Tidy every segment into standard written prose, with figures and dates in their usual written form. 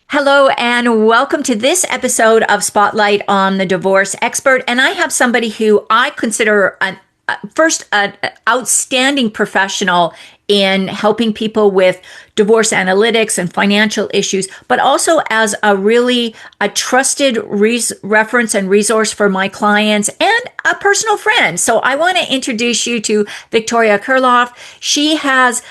Hello, and welcome to this episode of Spotlight on the Divorce Expert. And I have somebody who I consider an outstanding professional in helping people with divorce analytics and financial issues, but also as a trusted reference and resource for my clients and a personal friend. So I want to introduce you to Victoria Kirilloff. She has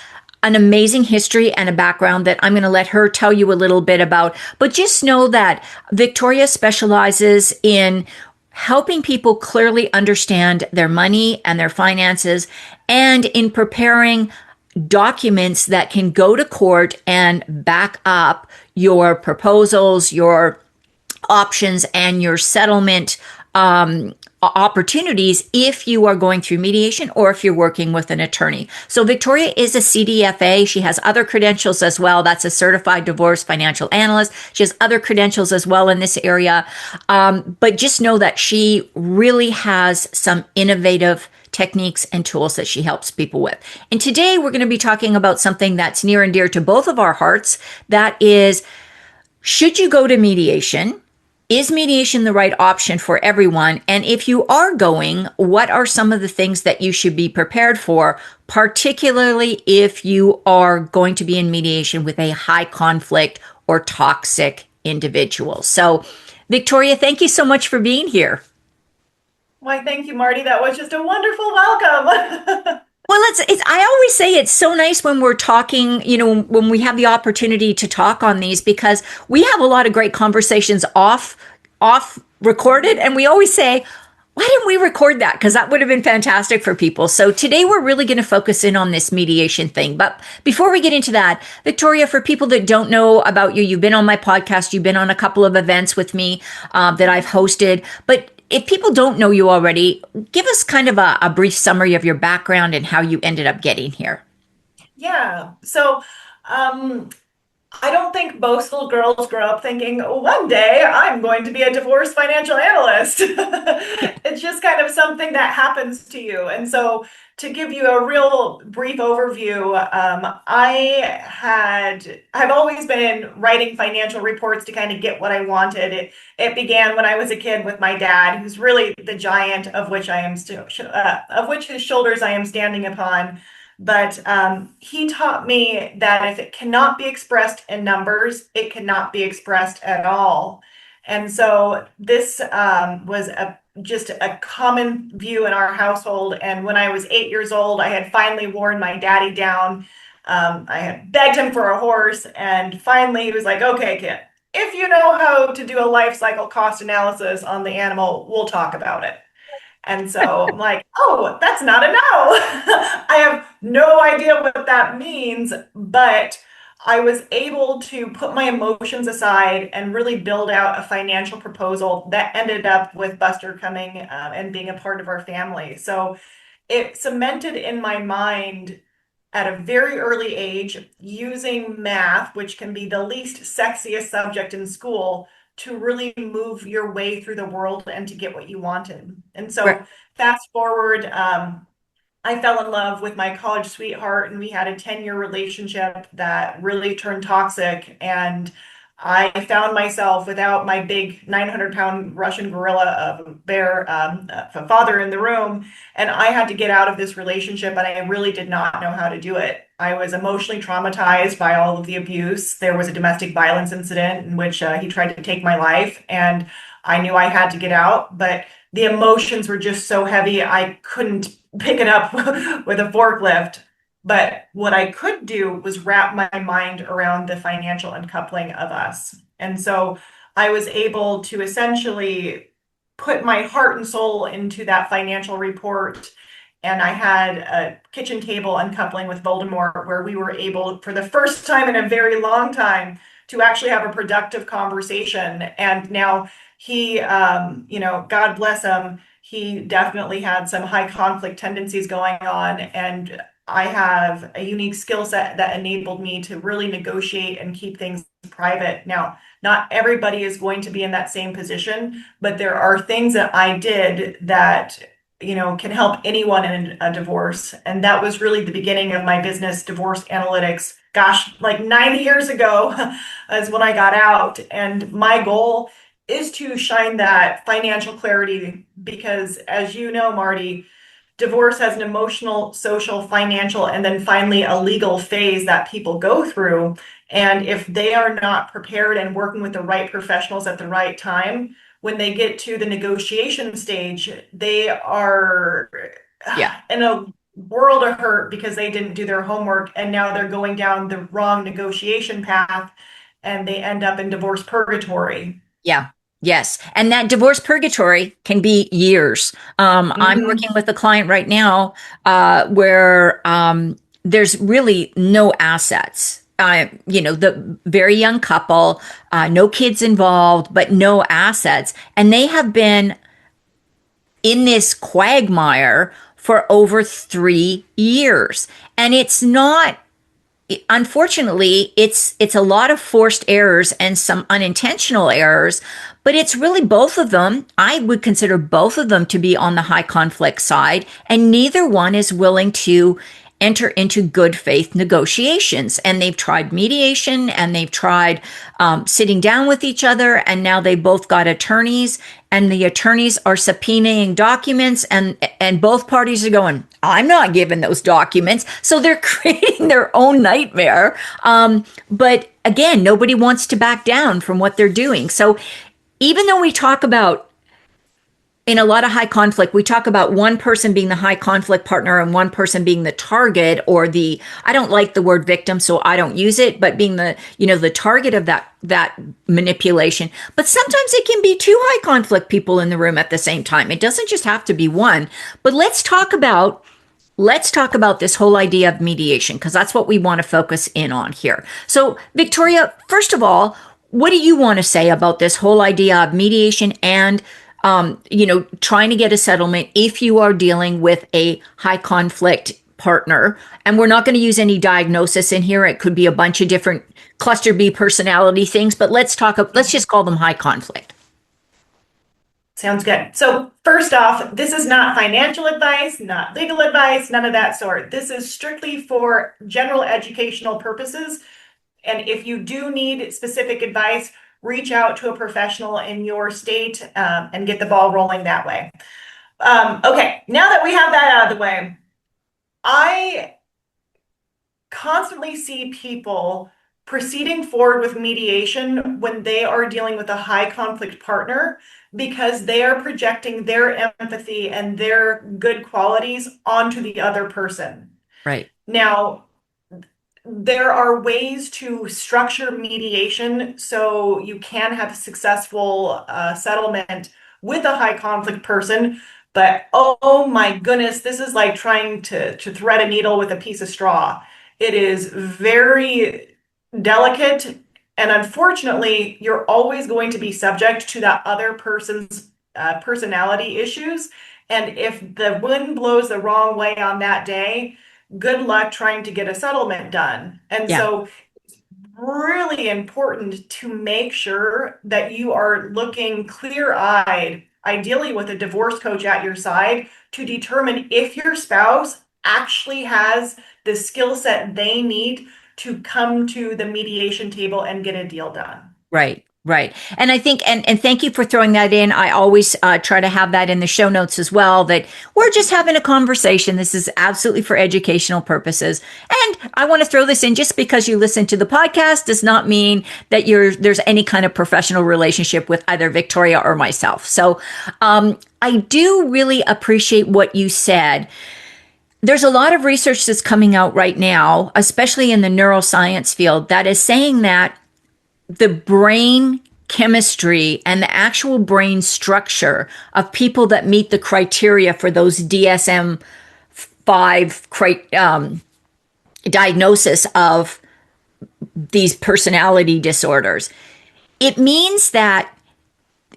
an amazing history and a background that I'm going to let her tell you a little bit about. But just know that Victoria specializes in helping people clearly understand their money and their finances and in preparing documents that can go to court and back up your proposals, your options, and your settlement opportunities if you are going through mediation or if you're working with an attorney. So Victoria is a CDFA. She has other credentials as well. That's a certified divorce financial analyst. She has other credentials as well in this area. But just know that she really has some innovative techniques and tools that she helps people with. And today we're going to be talking about something that's near and dear to both of our hearts. That is, should you go to mediation? Is mediation the right option for everyone? And if you are going, what are some of the things that you should be prepared for, particularly if you are going to be in mediation with a high conflict or toxic individual? So, Victoria, thank you so much for being here. Why, thank you, Marty. That was just a wonderful welcome. Well, I always say it's so nice when we're talking, when we have the opportunity to talk on these, because we have a lot of great conversations off recorded. And we always say, why didn't we record that? Because that would have been fantastic for people. So today we're really going to focus in on this mediation thing. But before we get into that, Victoria, for people that don't know about you, you've been on my podcast, you've been on a couple of events with me that I've hosted. But if people don't know you already, give us kind of a brief summary of your background and how you ended up getting here. Yeah. Um, I don't think most little girls grow up thinking, one day I'm going to be a divorce financial analyst. It's just kind of something that happens to you. And so, to give you a real brief overview, I've always been writing financial reports to kind of get what I wanted. It began when I was a kid with my dad, who's really the giant of which of which his shoulders I am standing upon. But he taught me that if it cannot be expressed in numbers, it cannot be expressed at all. And so this was just a common view in our household. And when I was 8 years old, I had finally worn my daddy down. I had begged him for a horse, and finally he was like, "Okay, kid, if you know how to do a life cycle cost analysis on the animal, we'll talk about it." And so I'm like, "Oh, that's not a no." I have no idea what that means, but I was able to put my emotions aside and really build out a financial proposal that ended up with Buster coming and being a part of our family. So it cemented in my mind at a very early age using math, which can be the least sexiest subject in school, to really move your way through the world and to get what you wanted. And Right. so, fast forward, I fell in love with my college sweetheart, and we had a 10-year relationship that really turned toxic. And I found myself without my big 900-pound Russian gorilla of a bear, a father in the room, and I had to get out of this relationship, and I really did not know how to do it. I was emotionally traumatized by all of the abuse. There was a domestic violence incident in which he tried to take my life, and I knew I had to get out, but the emotions were just so heavy, I couldn't pick it up with a forklift. But what I could do was wrap my mind around the financial uncoupling of us. And so I was able to essentially put my heart and soul into that financial report. And I had a kitchen table uncoupling with Voldemort where we were able, for the first time in a very long time, to actually have a productive conversation. And now God bless him, he definitely had some high conflict tendencies going on. And I have a unique skill set that enabled me to really negotiate and keep things private. Now, not everybody is going to be in that same position, but there are things that I did that, can help anyone in a divorce. And that was really the beginning of my business, Divorce Analytics gosh, like 9 years ago is when I got out. And my goal is to shine that financial clarity because, as you know, Marty, divorce has an emotional, social, financial, and then finally a legal phase that people go through. And if they are not prepared and working with the right professionals at the right time, when they get to the negotiation stage, they are Yeah. in a world of hurt because they didn't do their homework and now they're going down the wrong negotiation path and they end up in divorce purgatory. Yeah. Yes. And that divorce purgatory can be years. I'm working Hmm. with a client right now where there's really no assets. The very young couple, no kids involved, but no assets. And they have been in this quagmire for over 3 years. And it's not, unfortunately, it's a lot of forced errors and some unintentional errors, but it's really both of them. I would consider both of them to be on the high conflict side, and neither one is willing to enter into good faith negotiations. And they've tried mediation and they've tried sitting down with each other, and now they both got attorneys, and the attorneys are subpoenaing documents, and both parties are going, I'm not giving those documents. So they're creating their own nightmare. But again, nobody wants to back down from what they're doing. So even though we talk about, in a lot of high conflict, we talk about one person being the high conflict partner and one person being the target, or the, I don't like the word victim, so I don't use it, but being the target of that manipulation. But sometimes it can be two high conflict people in the room at the same time. It doesn't just have to be one. But let's talk about this whole idea of mediation, because that's what we want to focus in on here. So, Victoria, first of all, what do you want to say about this whole idea of mediation and trying to get a settlement if you are dealing with a high conflict partner? And we're not going to use any diagnosis in here. It could be a bunch of different cluster B personality things, but let's just call them high conflict. Sounds good. So, first off, this is not financial advice, not legal advice, none of that sort. This is strictly for general educational purposes. And if you do need specific advice, reach out to a professional in your state and get the ball rolling that way. Okay, now that we have that out of the way, I constantly see people proceeding forward with mediation when they are dealing with a high conflict partner because they are projecting their empathy and their good qualities onto the other person. Right. Now, there are ways to structure mediation so you can have a successful settlement with a high conflict person. But oh my goodness, this is like trying to thread a needle with a piece of straw. It is very delicate. And unfortunately, you're always going to be subject to that other person's personality issues. And if the wind blows the wrong way on that day, good luck trying to get a settlement done. And Yeah. so it's really important to make sure that you are looking clear-eyed, ideally with a divorce coach at your side, to determine if your spouse actually has the skill set they need to come to the mediation table and get a deal done. Right, right. And I think, and thank you for throwing that in. I always try to have that in the show notes as well, that we're just having a conversation. This is absolutely for educational purposes. And I want to throw this in, just because you listen to the podcast does not mean that there's any kind of professional relationship with either Victoria or myself. So I do really appreciate what you said. There's a lot of research that's coming out right now, especially in the neuroscience field, that is saying that the brain chemistry and the actual brain structure of people that meet the criteria for those DSM-5 diagnosis of these personality disorders, it means that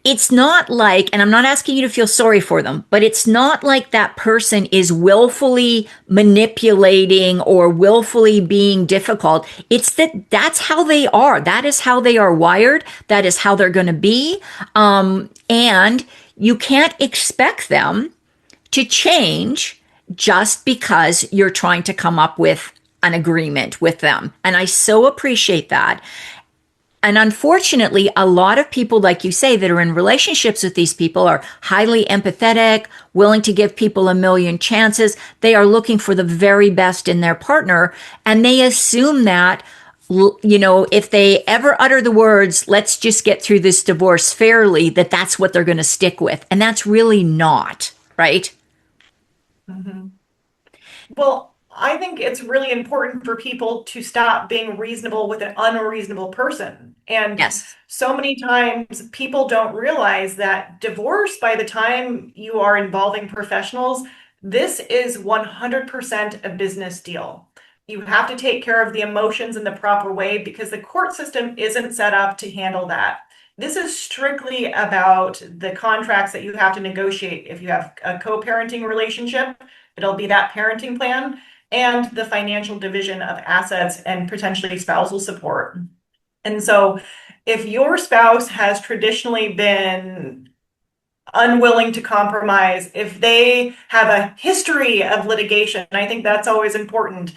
it's not like, and I'm not asking you to feel sorry for them, but it's not like that person is willfully manipulating or willfully being difficult. It's that's how they are. That is how they are wired. That is how they're going to be. And you can't expect them to change just because you're trying to come up with an agreement with them. And I so appreciate that. And unfortunately, a lot of people, like you say, that are in relationships with these people are highly empathetic, willing to give people a million chances. They are looking for the very best in their partner. And they assume that, if they ever utter the words, let's just get through this divorce fairly, that that's what they're going to stick with. And that's really not, right? Mhm. Well, I think it's really important for people to stop being reasonable with an unreasonable person. And Yes. so many times people don't realize that divorce, by the time you are involving professionals, this is 100% a business deal. You have to take care of the emotions in the proper way because the court system isn't set up to handle that. This is strictly about the contracts that you have to negotiate. If you have a co-parenting relationship, it'll be that parenting plan and the financial division of assets and potentially spousal support. And so, if your spouse has traditionally been unwilling to compromise, if they have a history of litigation, I think that's always important.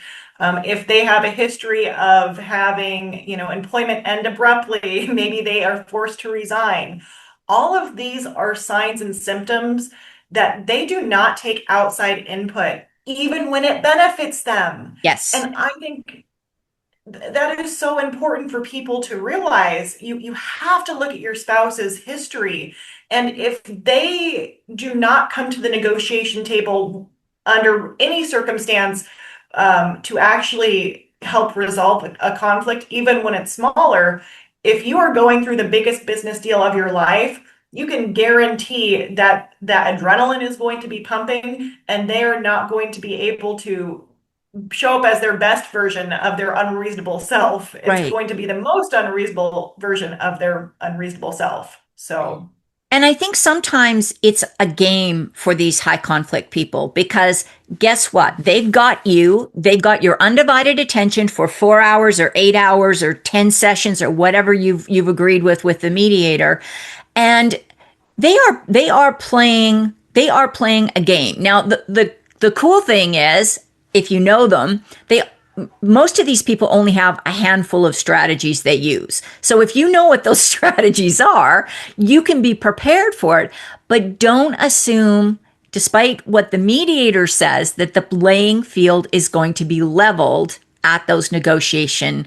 If they have a history of having, employment end abruptly, maybe they are forced to resign. All of these are signs and symptoms that they do not take outside input, even when it benefits them. Yes. And I think that is so important for people to realize. You have to look at your spouse's history. And if they do not come to the negotiation table under any circumstance to actually help resolve a conflict, even when it's smaller, if you are going through the biggest business deal of your life, you can guarantee that that adrenaline is going to be pumping and they're not going to be able to show up as their best version of their unreasonable self. It's Right. going to be the most unreasonable version of their unreasonable self. So, And I think sometimes it's a game for these high conflict people because guess what? They've got your undivided attention for 4 hours or 8 hours or 10 sessions or whatever you've agreed with the mediator. And they are playing a game. Now the cool thing is if you know them, they most of these people only have a handful of strategies they use. So if you know what those strategies are, you can be prepared for it, but don't assume, despite what the mediator says, that the playing field is going to be leveled at those mediations.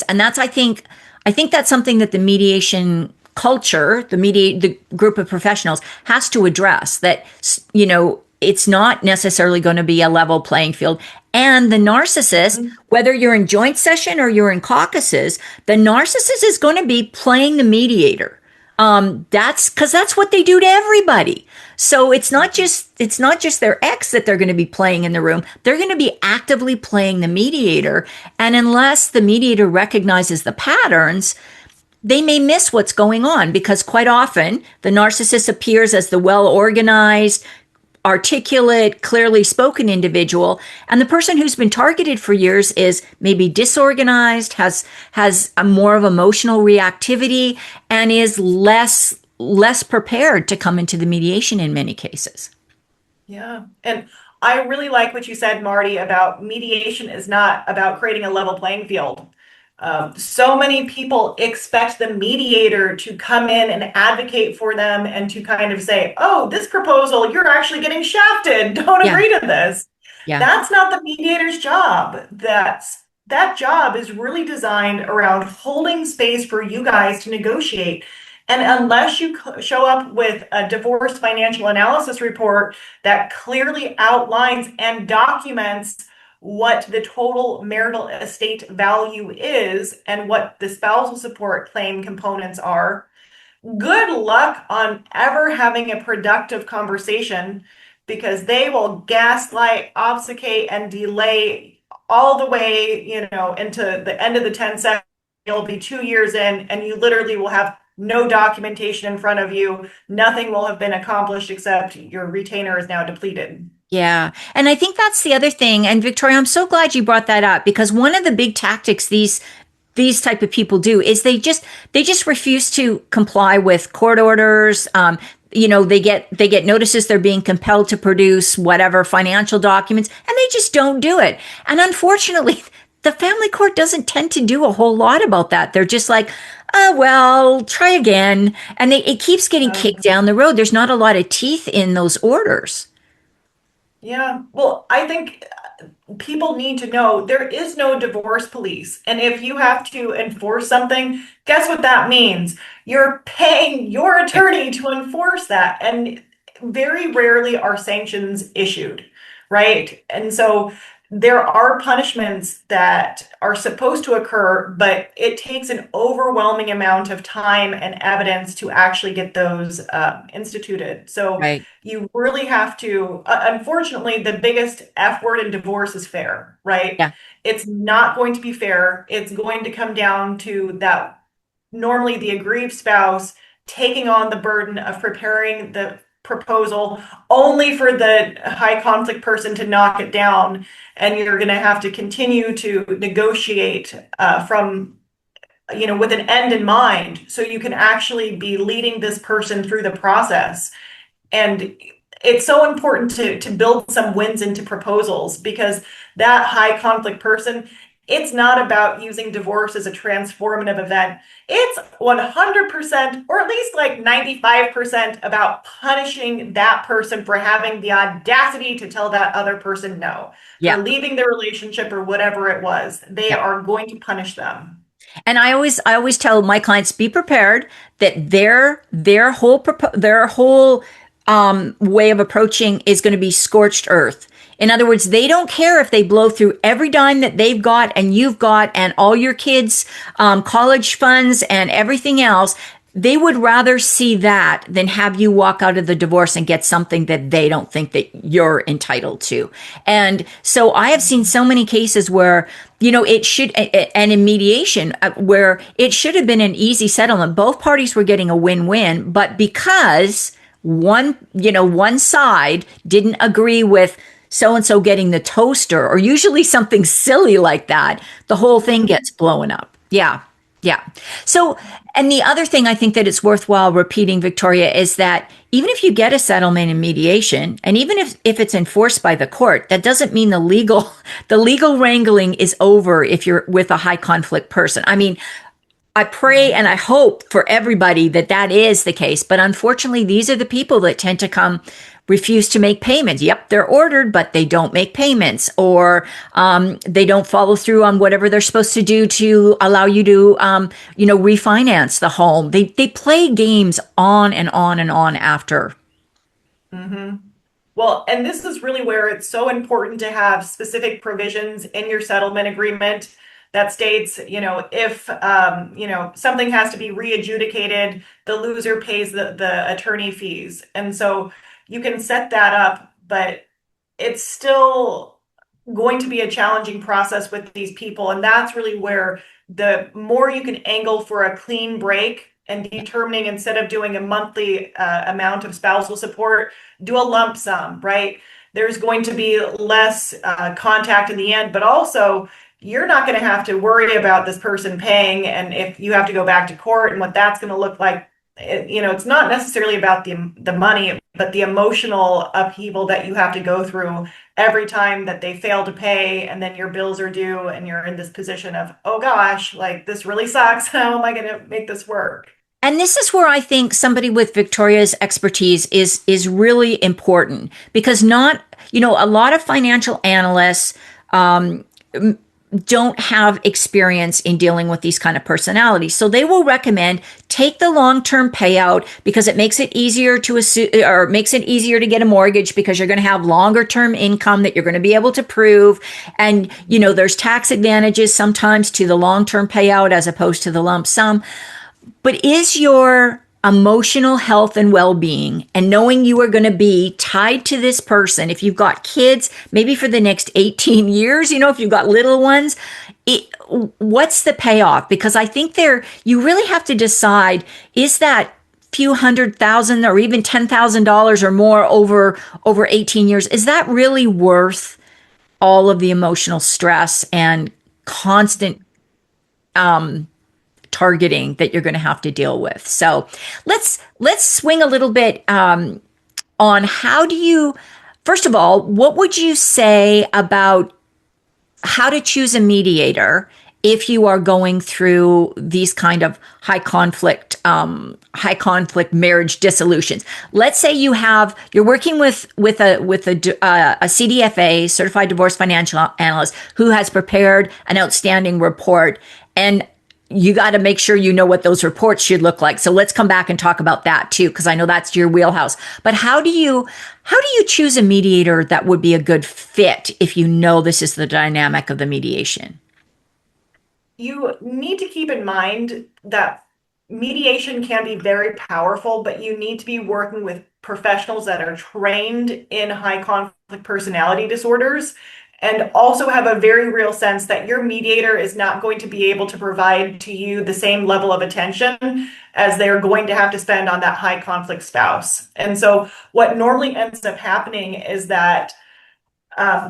And I think that's something that the mediation culture, the group of professionals has to address, that, it's not necessarily going to be a level playing field. And the narcissist, whether you're in joint session or you're in caucuses, the narcissist is going to be playing the mediator. That's because that's what they do to everybody. So it's not just their ex that they're going to be playing in the room. They're going to be actively playing the mediator. And unless the mediator recognizes the patterns, they may miss what's going on because quite often the narcissist appears as the well organized, articulate, clearly spoken individual, and the person who's been targeted for years is maybe disorganized, has a more of emotional reactivity, and is less prepared to come into the mediation in many cases. yeah. And I really like what you said, Marty, about mediation is not about creating a level playing field. So many people expect the mediator to come in and advocate for them and to kind of say, oh, this proposal, you're actually getting shafted. Don't Yeah, agree to this. yeah, That's not the mediator's job. That job is really designed around holding space for you guys to negotiate. And unless you show up with a divorce financial analysis report that clearly outlines and documents what the total marital estate value is and what the spousal support claim components are, good luck on ever having a productive conversation because they will gaslight, obfuscate, and delay all the way, into the end of the 10 seconds. You'll be 2 years in and you literally will have no documentation in front of you. Nothing will have been accomplished except your retainer is now depleted. yeah. And I think that's the other thing. And Victoria, I'm so glad you brought that up because one of the big tactics these type of people do is they just refuse to comply with court orders. they get notices they're being compelled to produce whatever financial documents, and they just don't do it. And unfortunately, the family court doesn't tend to do a whole lot about that. They're just like, oh, well, try again. And it keeps getting kicked down the road. There's not a lot of teeth in those orders. Yeah. Well, I think people need to know there is no divorce police. And if you have to enforce something, guess what that means? You're paying your attorney to enforce that. And very rarely are sanctions issued, right? And so there are punishments that are supposed to occur, but it takes an overwhelming amount of time and evidence to actually get those instituted. So Right. you really have to, unfortunately, the biggest F word in divorce is fair, right? Yeah. It's not going to be fair. It's going to come down to that normally the aggrieved spouse taking on the burden of preparing the proposal only for the high conflict person to knock it down. And you're going to have to continue to negotiate from with an end in mind, so you can actually be leading this person through the process. And it's so important to build some wins into proposals, because that high conflict person, it's not about using divorce as a transformative event. It's 100%, or at least like 95%, about punishing that person for having the audacity to tell that other person no, for Yeah. leaving the relationship or whatever it was. They Yeah. are going to punish them. And I always tell my clients, be prepared that their whole way of approaching is going to be scorched earth. In other words, they don't care if they blow through every dime that they've got and you've got and all your kids' college funds and everything else. They would rather see that than have you walk out of the divorce and get something that they don't think that you're entitled to. And so I have seen so many cases where, it should, and in mediation, where it should have been an easy settlement. Both parties were getting a win-win, but because one side didn't agree with so and so getting the toaster, or usually something silly like that, the whole thing gets blown up. Yeah. Yeah. So, and the other thing I think that it's worthwhile repeating, Victoria, is that even if you get a settlement in mediation, and even if it's enforced by the court, that doesn't mean the legal wrangling is over if you're with a high conflict person. I mean, I pray and I hope for everybody that that is the case. But unfortunately, these are the people that tend to refuse to make payments. Yep, they're ordered, but they don't make payments, or they don't follow through on whatever they're supposed to do to allow you to, refinance the home. They play games on and on and on after. Hmm. Well, and this is really where it's so important to have specific provisions in your settlement agreement that states, if something has to be readjudicated, the loser pays the attorney fees. And so you can set that up, but it's still going to be a challenging process with these people. And that's really where the more you can angle for a clean break and determining, instead of doing a monthly amount of spousal support, do a lump sum, right? There's going to be less contact in the end, but also you're not going to have to worry about this person paying. And if you have to go back to court and what that's going to look like, it's not necessarily about the money, but the emotional upheaval that you have to go through every time that they fail to pay, and then your bills are due and you're in this position of, oh gosh, like this really sucks. How am I going to make this work? And this is where I think somebody with Victoria's expertise is really important, because not, a lot of financial analysts don't have experience in dealing with these kind of personalities. So they will recommend take the long-term payout because it makes it easier to assume, or makes it easier to get a mortgage, because you're going to have longer term income that you're going to be able to prove. And, there's tax advantages sometimes to the long-term payout as opposed to the lump sum. But is your emotional health and well-being, and knowing you are going to be tied to this person, if you've got kids, maybe for the next 18 years, if you've got little ones, what's the payoff? Because I think you really have to decide, is that few $100,000 or even $10,000 or more over 18 years, is that really worth all of the emotional stress and constant targeting that you're going to have to deal with. So let's swing a little bit on how do you, first of all, what would you say about how to choose a mediator if you are going through these kind of high conflict marriage dissolutions? Let's say you're working with a CDFA, certified divorce financial analyst, who has prepared an outstanding report, and you got to make sure you know what those reports should look like. So let's come back and talk about that too, because I know that's your wheelhouse. But how do you choose a mediator that would be a good fit if you know this is the dynamic of the mediation? You need to keep in mind that mediation can be very powerful, but you need to be working with professionals that are trained in high conflict personality disorders and also have a very real sense that your mediator is not going to be able to provide to you the same level of attention as they're going to have to spend on that high conflict spouse. And so, what normally ends up happening is that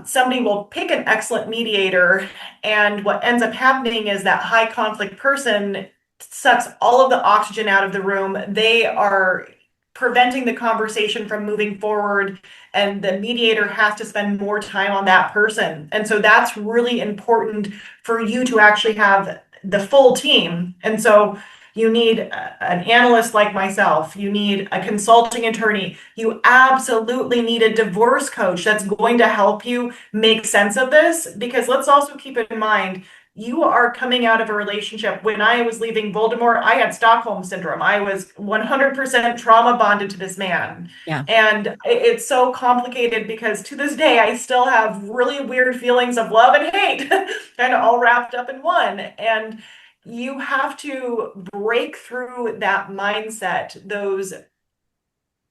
somebody will pick an excellent mediator, and what ends up happening is that high conflict person sucks all of the oxygen out of the room. They are preventing the conversation from moving forward, and the mediator has to spend more time on that person. And so that's really important for you to actually have the full team. And so you need an analyst like myself. You need a consulting attorney. You absolutely need a divorce coach that's going to help you make sense of this. Because let's also keep in mind, you are coming out of a relationship. When I was leaving Voldemort, I had Stockholm syndrome. I was 100% trauma bonded to this man. Yeah. And it's so complicated because to this day, I still have really weird feelings of love and hate kind of all wrapped up in one. And you have to break through that mindset, those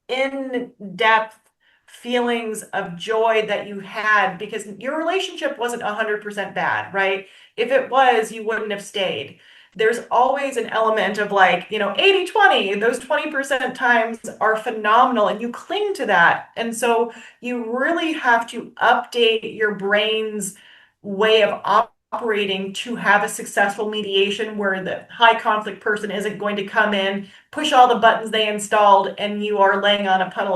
in-depth feelings of joy that you had because your relationship wasn't 100% bad, right? If it was, you wouldn't have stayed. There's always an element of like, 80-20. Those 20% times are phenomenal and you cling to that. And so you really have to update your brain's way of operating to have a successful mediation where the high conflict person isn't going to come in, push all the buttons they installed, and you are laying on a puddle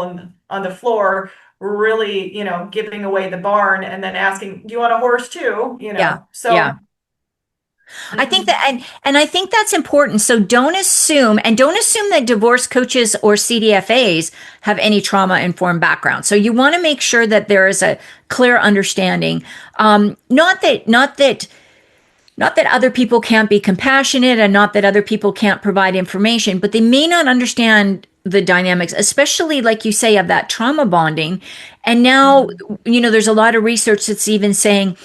on the floor, really, giving away the barn and then asking, do you want a horse too? Yeah. So Yeah. I think that, and I think that's important. So don't assume that divorce coaches or CDFAs have any trauma informed background. So you want to make sure that there is a clear understanding. Not that other people can't be compassionate, and not that other people can't provide information, but they may not understand the dynamics, especially like you say, of that trauma bonding. And now, there's a lot of research that's even saying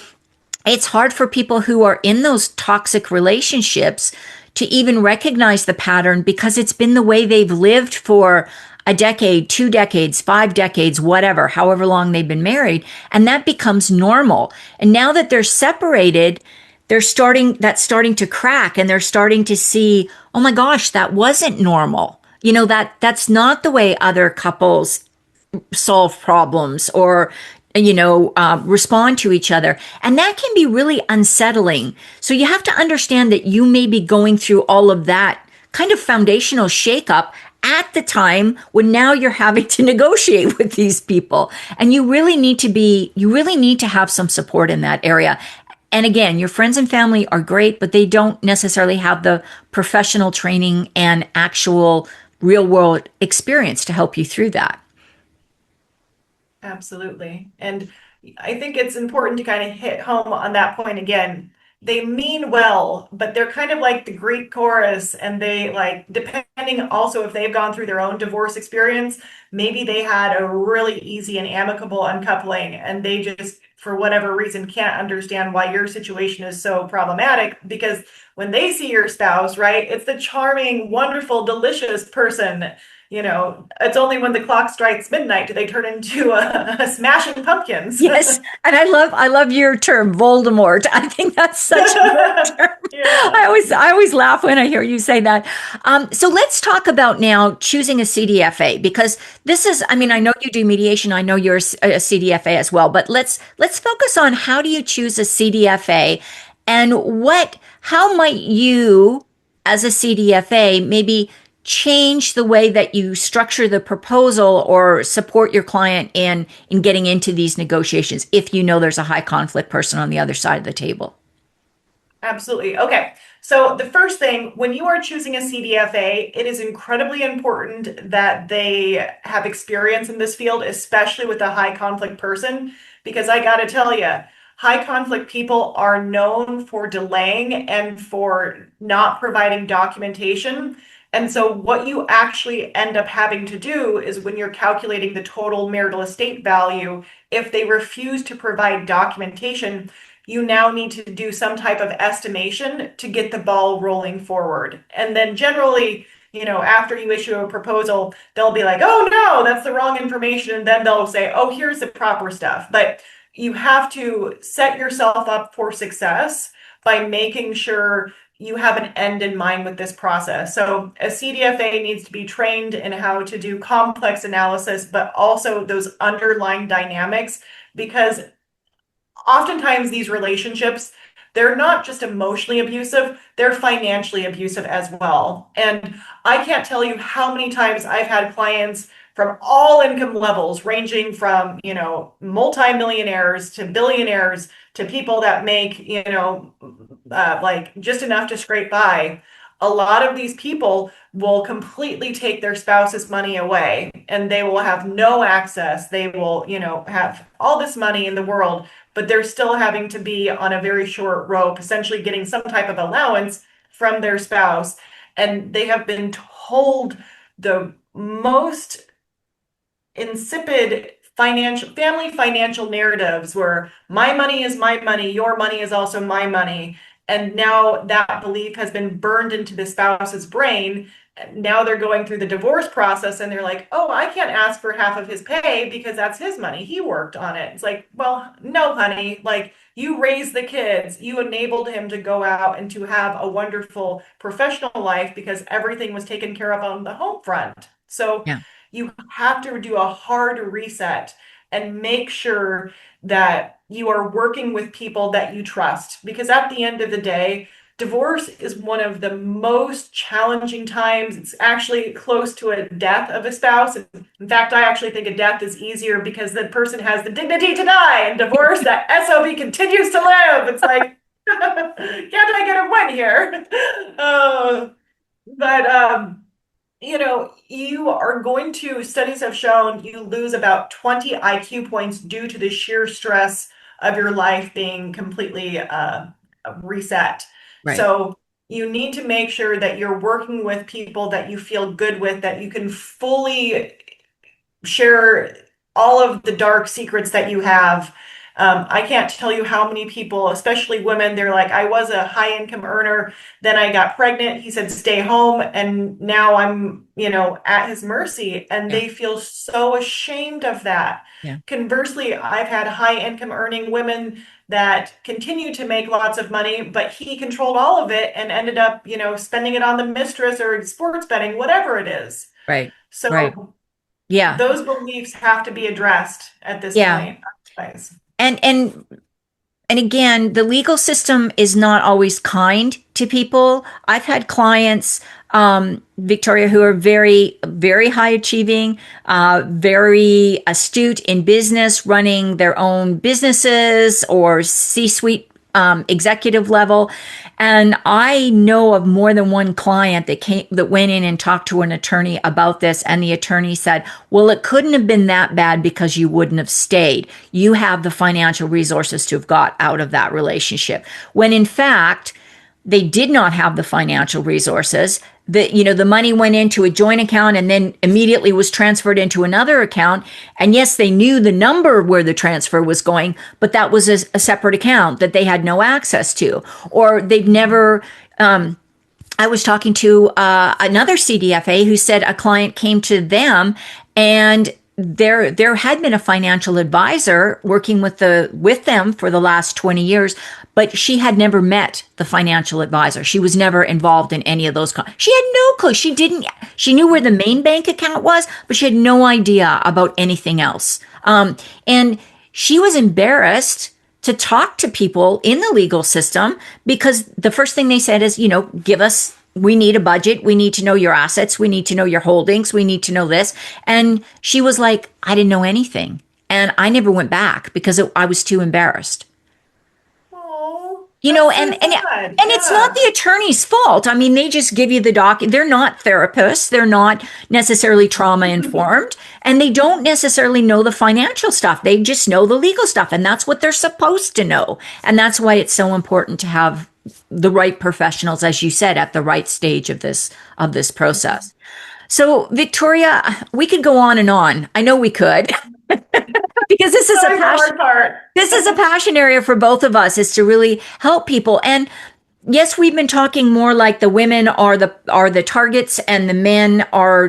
it's hard for people who are in those toxic relationships to even recognize the pattern because it's been the way they've lived for a decade, 2 decades, 5 decades, whatever, however long they've been married. And that becomes normal. And now that they're separated, that's starting to crack, and they're starting to see, oh my gosh, that wasn't normal. That's not the way other couples solve problems or respond to each other. And that can be really unsettling. So you have to understand that you may be going through all of that kind of foundational shakeup at the time when now you're having to negotiate with these people. And you really need to have some support in that area. And again, your friends and family are great, but they don't necessarily have the professional training and actual real world experience to help you through that. absolutely. And I think it's important to kind of hit home on that point again. They mean well, but they're kind of like the Greek chorus, and they like, depending also if they've gone through their own divorce experience, maybe they had a really easy and amicable uncoupling, and they just, for whatever reason, can't understand why your situation is so problematic because when they see your spouse, right, it's the charming, wonderful, delicious person. It's only when the clock strikes midnight do they turn into a smashing pumpkins. Yes, and I love your term, Voldemort. I think that's such a good term. Yeah. I always laugh when I hear you say that. So let's talk about now choosing a CDFA, because this is, I mean, I know you do mediation. I know you're a CDFA as well, but let's focus on how do you choose a CDFA, and how might you as a CDFA, maybe change the way that you structure the proposal or support your client in getting into these negotiations if you know there's a high conflict person on the other side of the table? Absolutely. Okay. So the first thing, when you are choosing a CDFA, it is incredibly important that they have experience in this field, especially with a high conflict person, because I got to tell you, high conflict people are known for delaying and for not providing documentation. And so what you actually end up having to do is when you're calculating the total marital estate value, if they refuse to provide documentation, you now need to do some type of estimation to get the ball rolling forward. And then generally, after you issue a proposal, they'll be like, oh no, that's the wrong information. And then they'll say, oh, here's the proper stuff. But you have to set yourself up for success by making sure you have an end in mind with this process. So a CDFA needs to be trained in how to do complex analysis, but also those underlying dynamics, because oftentimes these relationships, they're not just emotionally abusive, they're financially abusive as well. And I can't tell you how many times I've had clients from all income levels, ranging from, multimillionaires to billionaires to people that make, like just enough to scrape by. A lot of these people will completely take their spouse's money away and they will have no access. They will, have all this money in the world, but they're still having to be on a very short rope, essentially getting some type of allowance from their spouse. And they have been told the most insipid family financial narratives where my money is my money, your money is also my money. And now that belief has been burned into the spouse's brain. Now they're going through the divorce process and they're like, oh, I can't ask for half of his pay because that's his money. He worked on it. It's like, well, no, honey, like you raised the kids, you enabled him to go out and to have a wonderful professional life because everything was taken care of on the home front. So Yeah. you have to do a hard reset and make sure that you are working with people that you trust. Because at the end of the day, divorce is one of the most challenging times. It's actually close to a death of a spouse. In fact, I actually think a death is easier because the person has the dignity to die. And divorce, that SOB continues to live. It's like, can't I get a win here? But you are going to, studies have shown you lose about 20 IQ points due to the sheer stress of your life being completely reset. Right. So you need to make sure that you're working with people that you feel good with, that you can fully share all of the dark secrets that you have. I can't tell you how many people, especially women, they're like, I was a high income earner, then I got pregnant. He said, stay home. And now I'm, at his mercy. And Yeah. they feel so ashamed of that. Yeah. Conversely, I've had high income earning women that continue to make lots of money, but he controlled all of it and ended up, spending it on the mistress or sports betting, whatever it is. Right. Right. So Yeah. those beliefs have to be addressed at this Yeah. point. Guys. And and again, the legal system is not always kind to people. I've had clients, Victoria, who are very, very high achieving, very astute in business, running their own businesses or C-suite executive level. And I know of more than one client that went in and talked to an attorney about this, and the attorney said, "Well, it couldn't have been that bad because you wouldn't have stayed. You have the financial resources to have got out of that relationship." When in fact, they did not have the financial resources. The money went into a joint account and then immediately was transferred into another account. And yes, they knew the number where the transfer was going, but that was a separate account that they had no access to, or they've never. I was talking to another CDFA who said a client came to them and there had been a financial advisor working with them for the last 20 years, but she had never met the financial advisor. She was never involved in any of those. She had no clue. She knew where the main bank account was, but she had no idea about anything else. And she was embarrassed to talk to people in the legal system because the first thing they said is, give us we need a budget. We need to know your assets. We need to know your holdings. We need to know this. And she was like, I didn't know anything. And I never went back because I was too embarrassed. Oh, You know, that's and so and sad. and it's not Yeah. the attorney's fault. I mean, they just give you the doc. They're not therapists. They're not necessarily trauma informed, and they don't necessarily know the financial stuff. They just know the legal stuff, and that's what they're supposed to know. And that's why it's so important to have the right professionals, as you said, at the right stage of this process. So, Victoria, we could go on and on. I know we could, because this is a Always the passion. hard part. This is a passion area for both of us, is to really help people. And yes, we've been talking more like the women are the targets and the men are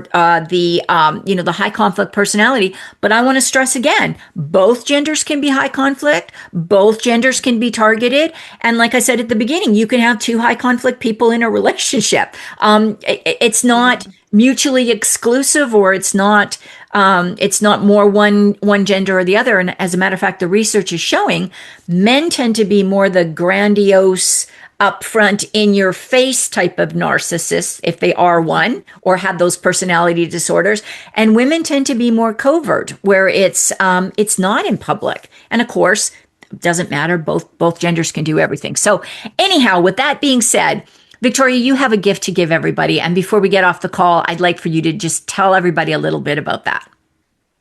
the the high conflict personality. But I want to stress again, both genders can be high conflict, both genders can be targeted, and like I said at the beginning, you can have two high conflict people in a relationship. It's not mutually exclusive, or it's not more one gender or the other. And as a matter of fact, the research is showing men tend to be more the grandiose, upfront, in your face type of narcissists, if they are one or have those personality disorders, and women tend to be more covert, where it's not in public. And of course, it doesn't matter, both genders can do everything. So anyhow, with that being said, Victoria, you have a gift to give everybody. And before we get off the call, I'd like for you to just tell everybody a little bit about that.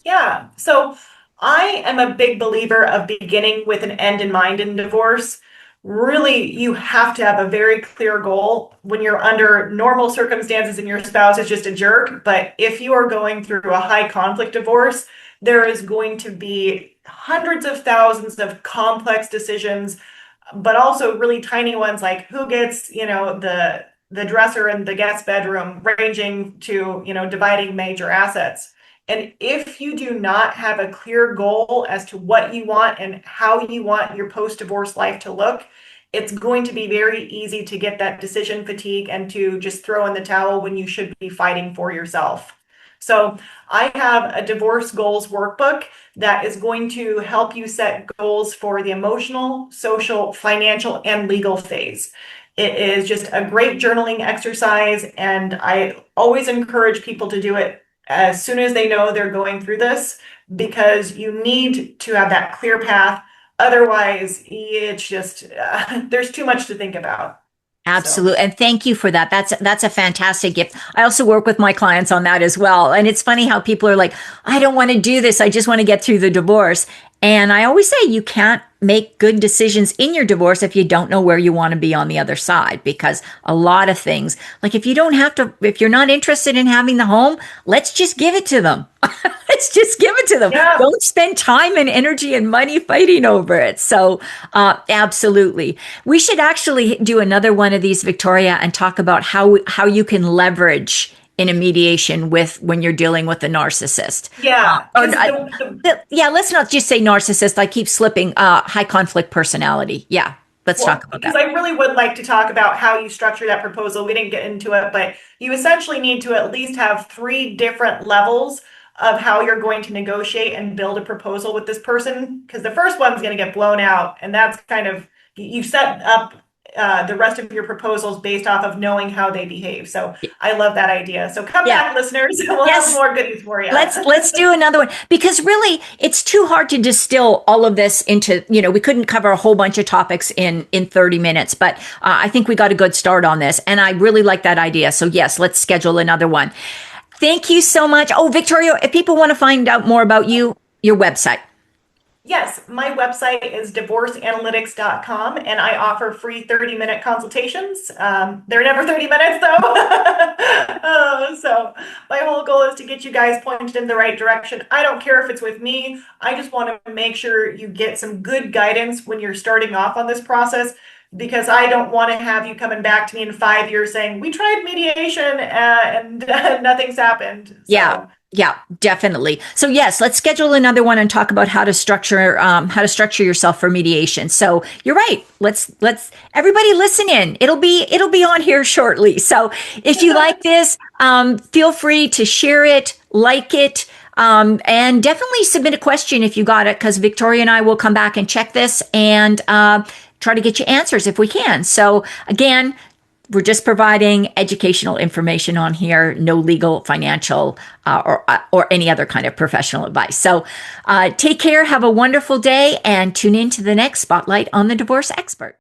Yeah. So I am a big believer of beginning with an end in mind in divorce. Really, you have to have a very clear goal when you're under normal circumstances and your spouse is just a jerk. But if you are going through a high conflict divorce, there is going to be hundreds of thousands of complex decisions, but also really tiny ones, like who gets, the dresser in the guest bedroom, ranging to, dividing major assets. And if you do not have a clear goal as to what you want and how you want your post-divorce life to look, it's going to be very easy to get that decision fatigue and to just throw in the towel when you should be fighting for yourself. So I have a divorce goals workbook that is going to help you set goals for the emotional, social, financial, and legal phase. It is just a great journaling exercise, and I always encourage people to do it as soon as they know they're going through this, because you need to have that clear path. Otherwise, it's just there's too much to think about. So. Absolutely. And thank you for that. That's a fantastic gift. I also work with my clients on that as well. And it's funny how people are like, I don't want to do this. I just want to get through the divorce. And I always say you can't make good decisions in your divorce if you don't know where you want to be on the other side, because a lot of things, like if you're not interested in having the home, let's just give it to them. Let's just give it to them. Yeah. Don't spend time and energy and money fighting over it. So, absolutely. We should actually do another one of these, Victoria, and talk about how you can leverage in a mediation when you're dealing with a narcissist. Yeah. Yeah, let's not just say narcissist. I keep slipping. High conflict personality. Yeah, let's talk about because that. I really would like to talk about how you structure that proposal. We didn't get into it, but you essentially need to at least have three different levels of how you're going to negotiate and build a proposal with this person. Because the first one's going to get blown out, and that's kind of, you've set up the rest of your proposals based off of knowing how they behave. So I love that idea. So come back, listeners, and we'll have more goodies for you. Let's do another one, because really it's too hard to distill all of this into, we couldn't cover a whole bunch of topics in 30 minutes, but I think we got a good start on this, and I really like that idea. So yes, let's schedule another one. Thank you so much. Oh, Victoria, if people want to find out more about you, your website. Yes, my website is divorceanalytics.com, and I offer free 30-minute consultations. They're never 30 minutes, though. So my whole goal is to get you guys pointed in the right direction. I don't care if it's with me. I just want to make sure you get some good guidance when you're starting off on this process, because I don't want to have you coming back to me in 5 years saying, we tried mediation and nothing's happened. So. Yeah, definitely. So yes, let's schedule another one and talk about how to structure yourself for mediation. So you're right. Let's everybody listen in. It'll be on here shortly. So if you like this, feel free to share it, like it, and definitely submit a question if you got it, because Victoria and I will come back and check this and try to get you answers if we can. So again, we're just providing educational information on here, no legal, financial, or any other kind of professional advice. So take care, have a wonderful day, and tune in to the next Spotlight on the Divorce Expert.